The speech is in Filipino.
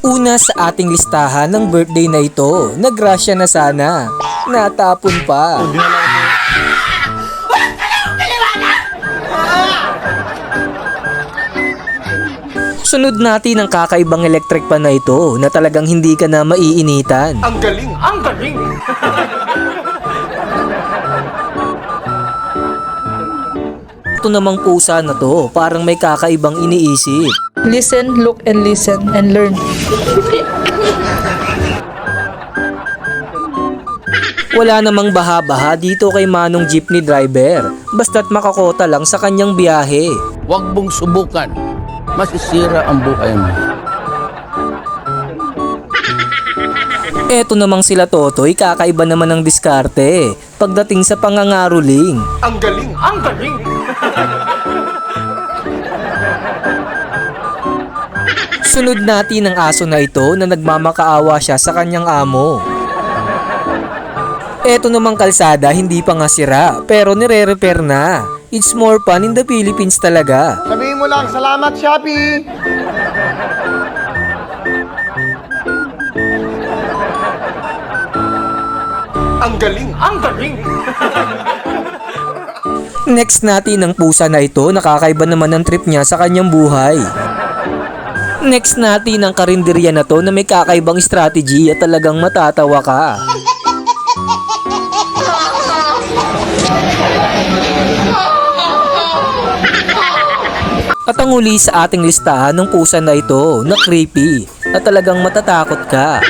Una sa ating listahan ng birthday na ito, nagrasya na sana. Natapon pa. Sunod natin ang kakaibang electric pan na ito na talagang hindi ka na maiinitan. Ang galing! Ang galing! Ito namang pusa na to, parang may kakaibang iniisip. Listen, look, and listen, and learn. Wala namang baha-baha dito kay Manong jeepney driver, basta't makakota lang sa kanyang biyahe. Huwag mong subukan. Masisira ang buhay mo. Eto namang sila Totoy, kakaiba naman ang diskarte pagdating sa pangangaroling. Ang galing! Ang galing! Sunod natin ang aso na ito na nagmamakaawa siya sa kanyang amo. Eto namang kalsada hindi pa nga sira pero nire-repair na. It's more fun in the Philippines talaga. Sabihin mo lang, salamat Shopee! Ang galing! Ang galing! Next natin ang pusa na ito, nakakaiba naman ang trip niya sa kanyang buhay. Next natin ang karinderya na to na may kakaibang strategy at talagang matatawa ka. At ang uli sa ating listahan ng pusa na ito na creepy at talagang matatakot ka.